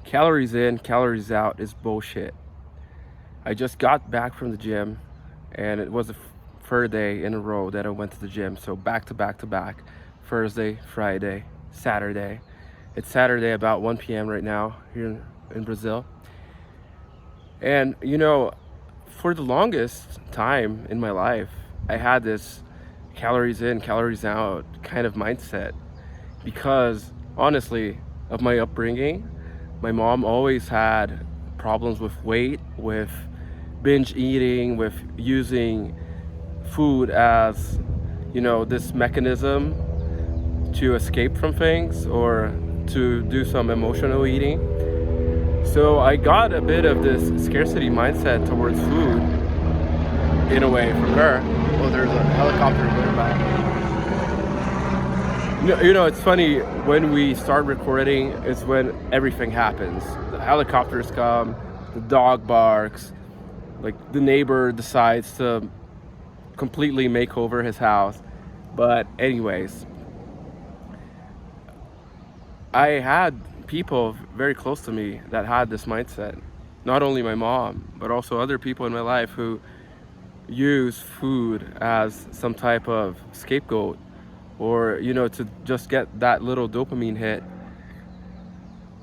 Calories in, calories out is bullshit. I just got back from the gym, and it was the third day in a row that I went to the gym. So back to back to back, Thursday, Friday, Saturday. It's Saturday about 1 p.m. right now here in Brazil. And for the longest time in my life, I had this calories in, calories out kind of mindset because honestly, of my upbringing, my mom always had problems with weight, with binge eating, with using food as, this mechanism to escape from things or to do some emotional eating. So I got a bit of this scarcity mindset towards food in a way from her. Oh, there's a helicopter going by. It's funny, when we start recording is when everything happens. The helicopters come, the dog barks, like the neighbor decides to completely make over his house. But anyways, I had people very close to me that had this mindset. Not only my mom, but also other people in my life who use food as some type of scapegoat, or to just get that little dopamine hit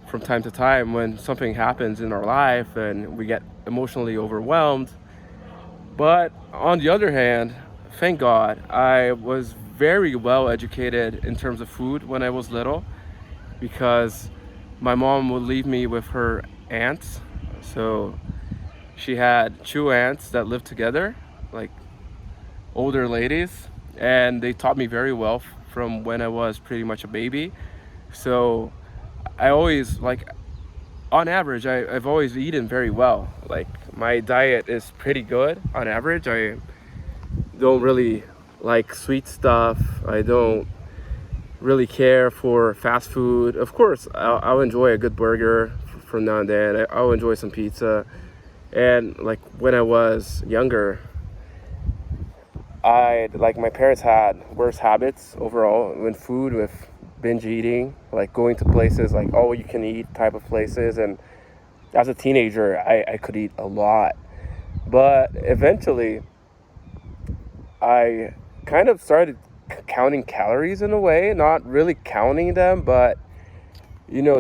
from time to time when something happens in our life and we get emotionally overwhelmed. But on the other hand, thank God, I was very well educated in terms of food when I was little, because my mom would leave me with her aunts. So she had two aunts that lived together, like older ladies, and they taught me very well from when I was pretty much a baby. So I always, like, on average, I've always eaten very well. Like, my diet is pretty good on average. I don't really like sweet stuff. I don't really care for fast food. Of course, I'll enjoy a good burger from now and then. I'll enjoy some pizza. And like when I was younger, my parents had worse habits overall with food, with binge eating, like going to places like all you can eat type of places. And as a teenager, I could eat a lot. But eventually, I kind of started counting calories in a way, not really counting them, but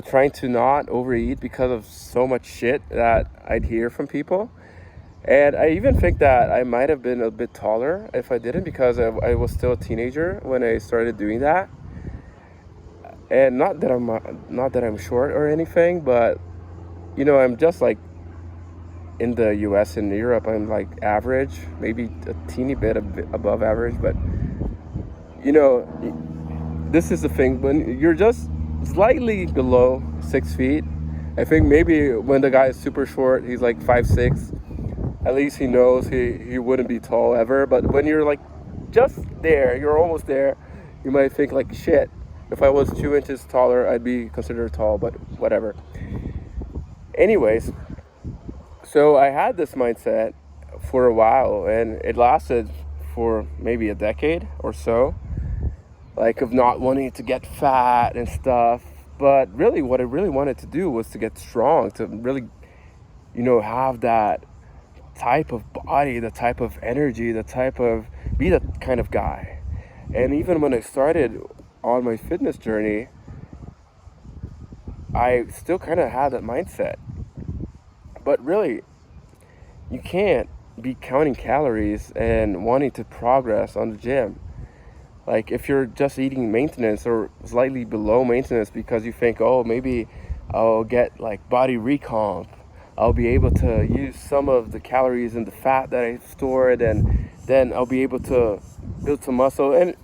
trying to not overeat because of so much shit that I'd hear from people. And I even think that I might have been a bit taller if I didn't, because I was still a teenager when I started doing that. And not that I'm short or anything, but I'm just like in the US and Europe, I'm like average, maybe a teeny bit above average, but this is the thing, when you're just slightly below 6 feet. I think maybe when the guy is super short, he's like 5'6", at least he knows he wouldn't be tall ever. But when you're like just there, you're almost there, you might think like, shit, if I was 2 inches taller, I'd be considered tall, but whatever. Anyways, so I had this mindset for a while, and it lasted for maybe a decade or so, like of not wanting to get fat and stuff. But really what I really wanted to do was to get strong, to really, have that type of body, the type of energy, be that kind of guy. And even when I started on my fitness journey, I still kind of had that mindset. But really, you can't be counting calories and wanting to progress on the gym. Like, if you're just eating maintenance or slightly below maintenance because you think, oh, maybe I'll get like body recomp, I'll be able to use some of the calories and the fat that I've stored, and then I'll be able to build some muscle. And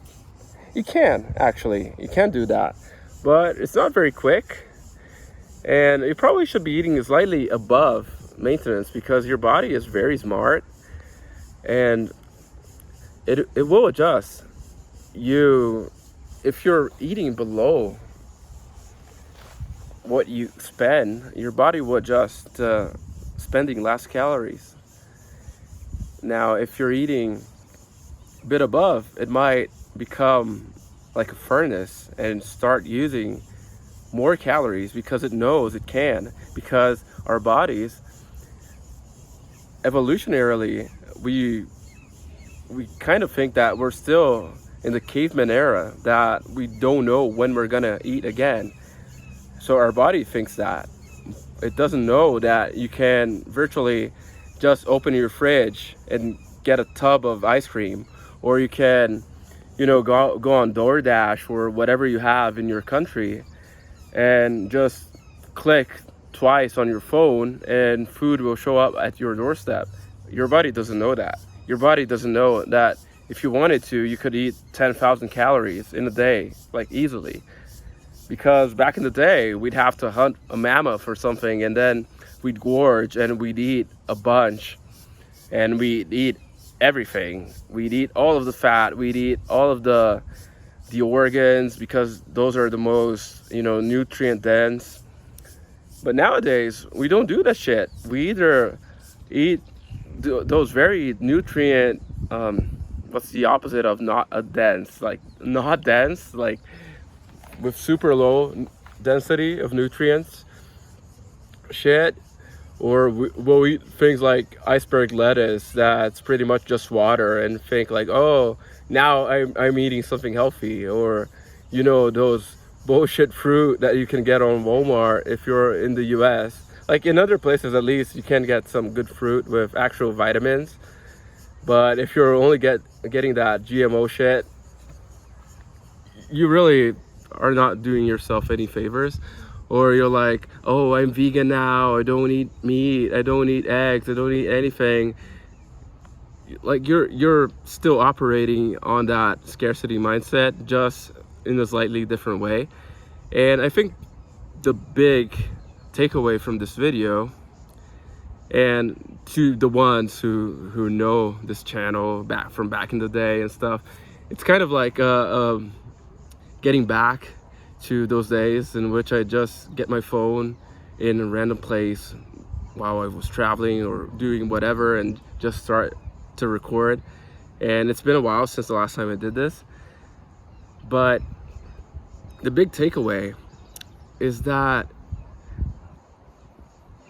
you can do that, but it's not very quick. And you probably should be eating slightly above maintenance, because your body is very smart and it will adjust. If you're eating below what you spend, your body will adjust to spending less calories. Now, if you're eating a bit above, it might become like a furnace and start using more calories because it knows it can, because our bodies, evolutionarily, we kind of think that we're still in the caveman era, that we don't know when we're gonna eat again. So our body thinks that. It doesn't know that you can virtually just open your fridge and get a tub of ice cream, or you can, go on DoorDash or whatever you have in your country and just click twice on your phone and food will show up at your doorstep. Your body doesn't know that. Your body doesn't know that if you wanted to, you could eat 10,000 calories in a day, like easily. Because back in the day, we'd have to hunt a mammoth or something, and then we'd gorge and we'd eat a bunch, and we'd eat everything. We'd eat all of the fat, we'd eat all of the organs, because those are the most, nutrient dense. But nowadays, we don't do that shit. We either eat those very nutrient, what's the opposite of not dense? Like, not dense, like with super low density of nutrients shit, or we'll eat things like iceberg lettuce that's pretty much just water and think like, oh, now I'm eating something healthy, or those bullshit fruit that you can get on Walmart if you're in the US. Like in other places, at least, you can get some good fruit with actual vitamins, but if you're only getting that GMO shit, you really are not doing yourself any favors. Or you're like, oh, I'm vegan now, I don't eat meat, I don't eat eggs, I don't eat anything. Like you're still operating on that scarcity mindset, just in a slightly different way. And I think the big takeaway from this video, and to the ones who know this channel back in the day and stuff, it's kind of like getting back to those days in which I just get my phone in a random place while I was traveling or doing whatever and just start to record. And it's been a while since the last time I did this, but the big takeaway is that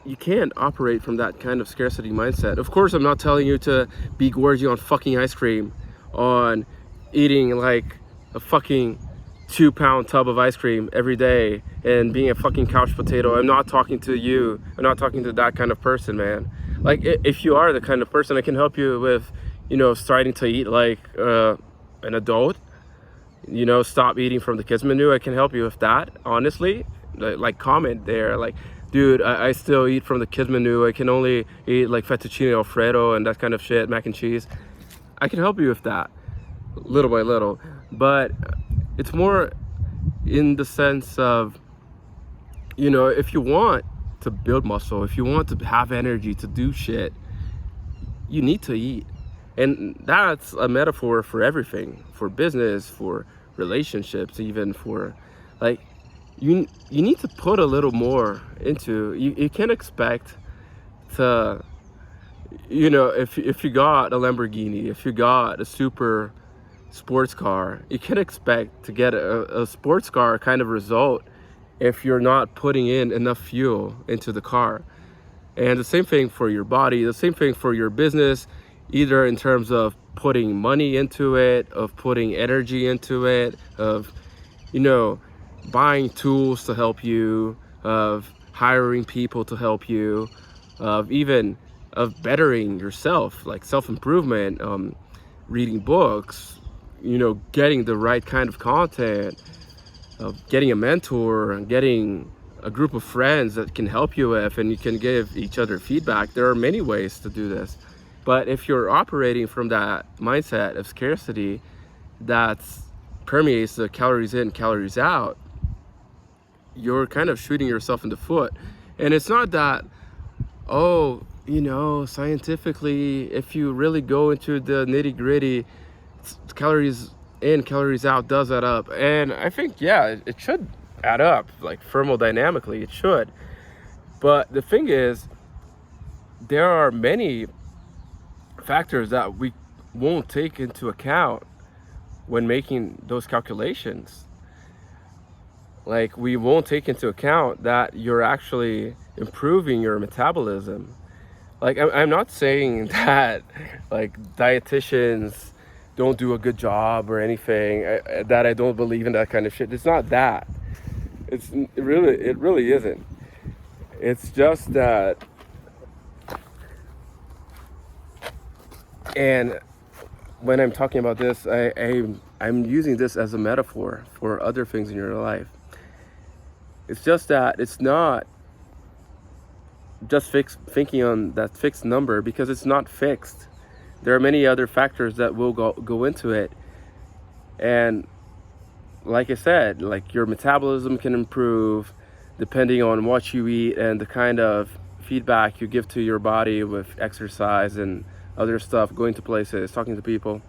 you can't operate from that kind of scarcity mindset. Of course, I'm not telling you to be gorging on fucking ice cream, on eating like a fucking 2-pound tub of ice cream every day and being a fucking couch potato. I'm not talking to you. I'm not talking to that kind of person, man. Like, if you are the kind of person, I can help you with, starting to eat like an adult. Stop eating from the kids menu. I can help you with that, honestly. Like, comment there, like, dude, I still eat from the kids menu. I can only eat like fettuccine alfredo and that kind of shit, mac and cheese. I can help you with that, little by little. But it's more in the sense of, if you want to build muscle, if you want to have energy to do shit, you need to eat. And that's a metaphor for everything, for business, for relationships, even for like, you need to put a little more into, you can't expect to, if you got a Lamborghini, if you got a super sports car, you can expect to get a sports car kind of result if you're not putting in enough fuel into the car. And the same thing for your body, the same thing for your business, either in terms of putting money into it, of putting energy into it, of buying tools to help you, of hiring people to help you, of bettering yourself, like self-improvement, reading books, getting the right kind of content, getting a mentor, and getting a group of friends that can help you with, and you can give each other feedback. There are many ways to do this. But if you're operating from that mindset of scarcity that permeates the calories in, calories out, you're kind of shooting yourself in the foot. And it's not that, scientifically, if you really go into the nitty gritty, calories in, calories out does add up. And I think, yeah, it should add up, like thermodynamically, it should. But the thing is, there are many factors that we won't take into account when making those calculations. like we won't take into account that you're actually improving your metabolism. Like I'm not saying that like dietitians don't do a good job or anything, that I don't believe in that kind of shit. It's not that. It really isn't. It's just that, and when I'm talking about this, I'm using this as a metaphor for other things in your life. It's just that it's not just thinking on that fixed number, because it's not fixed. There are many other factors that will go into it. And like I said, like your metabolism can improve depending on what you eat and the kind of feedback you give to your body with exercise and other stuff, going to places, talking to people.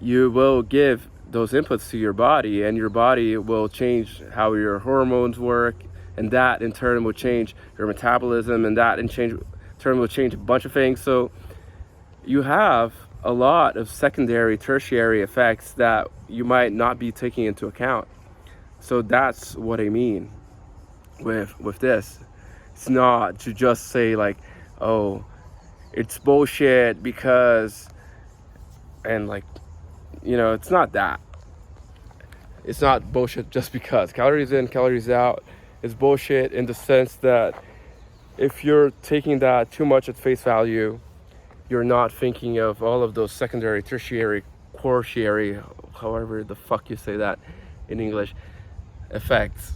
You will give those inputs to your body, and your body will change how your hormones work, and that in turn will change your metabolism, and that in turn will change a bunch of things. So you have a lot of secondary, tertiary effects that you might not be taking into account. So that's what I mean with this. It's not to just say like, oh, it's bullshit because, and like, you know, it's not that. It's not bullshit just because. Calories in, calories out is bullshit in the sense that if you're taking that too much at face value, you're not thinking of all of those secondary, tertiary, quaternary, however the fuck you say that in English, effects.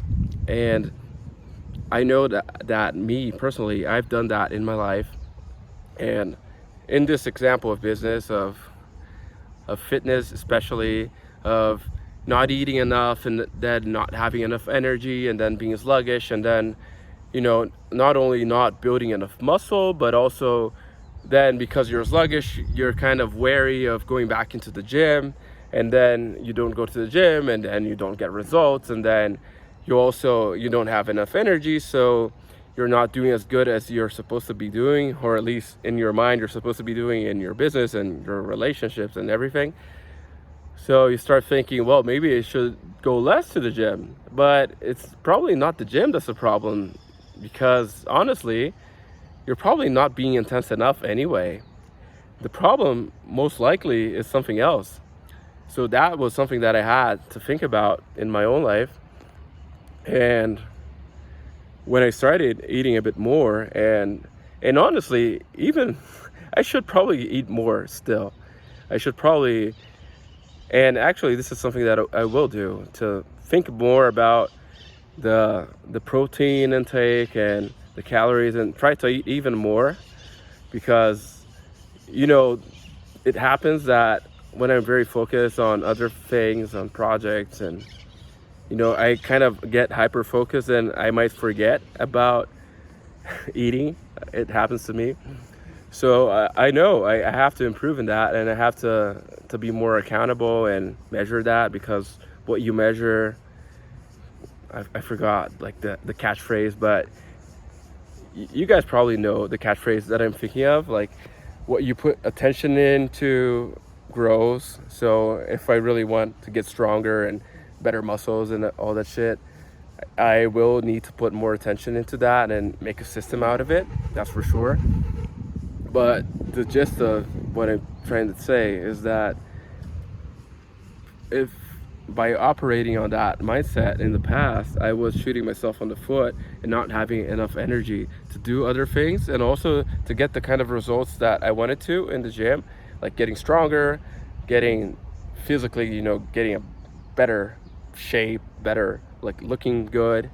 And I know that me personally, I've done that in my life. And in this example of business, of fitness especially, of not eating enough and then not having enough energy and then being sluggish, and then, you know, not only not building enough muscle, but also then because you're sluggish, you're kind of wary of going back into the gym, and then you don't go to the gym, and then you don't get results, and then you don't have enough energy, so you're not doing as good as you're supposed to be doing, or at least in your mind you're supposed to be doing in your business and your relationships and everything. So you start thinking, well, maybe I should go less to the gym. But it's probably not the gym that's the problem, because honestly, you're probably not being intense enough anyway. The problem most likely is something else. So that was something that I had to think about in my own life. And when I started eating a bit more, and honestly, even I should probably eat more still. I should probably, and actually this is something that I will do, to think more about the protein intake and the calories, and try to eat even more, because, you know, it happens that when I'm very focused on other things, on projects, and, you know, I kind of get hyper focused and I might forget about eating. It happens to me. So I know I have to improve in that, and I have to be more accountable and measure that, because what you measure, I forgot like the catchphrase, but you guys probably know the catchphrase that I'm thinking of. Like, what you put attention into grows. So if I really want to get stronger and better muscles and all that shit, I will need to put more attention into that and make a system out of it, that's for sure. But the gist of what I'm trying to say is that if by operating on that mindset in the past, I was shooting myself on the foot and not having enough energy to do other things, and also to get the kind of results that I wanted to in the gym, like getting stronger, getting physically, you know, getting a better shape, better, like looking good.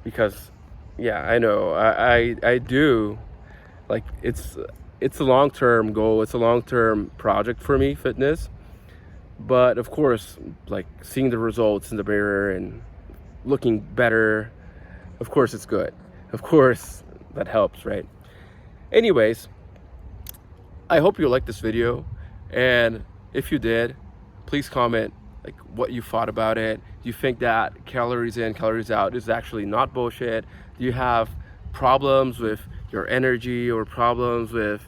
Because yeah, I know I do, like, it's a long-term goal, it's a long-term project for me, fitness. But of course, like seeing the results in the mirror and looking better, of course it's good. Of course that helps, right? Anyways, I hope you liked this video, and if you did, please comment like what you thought about it. Do you think that calories in, calories out is actually not bullshit? Do you have problems with your energy, or problems with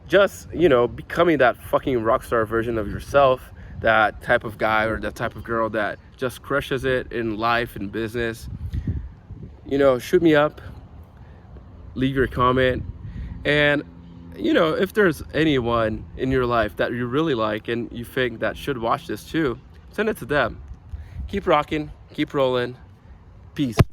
just, you know, becoming that fucking rock star version of yourself that type of guy or that type of girl that just crushes it in life and business, you know, shoot me up, leave your comment. And you know, if there's anyone in your life that you really like and you think that should watch this too, send it to them. Keep rocking, keep rolling. Peace.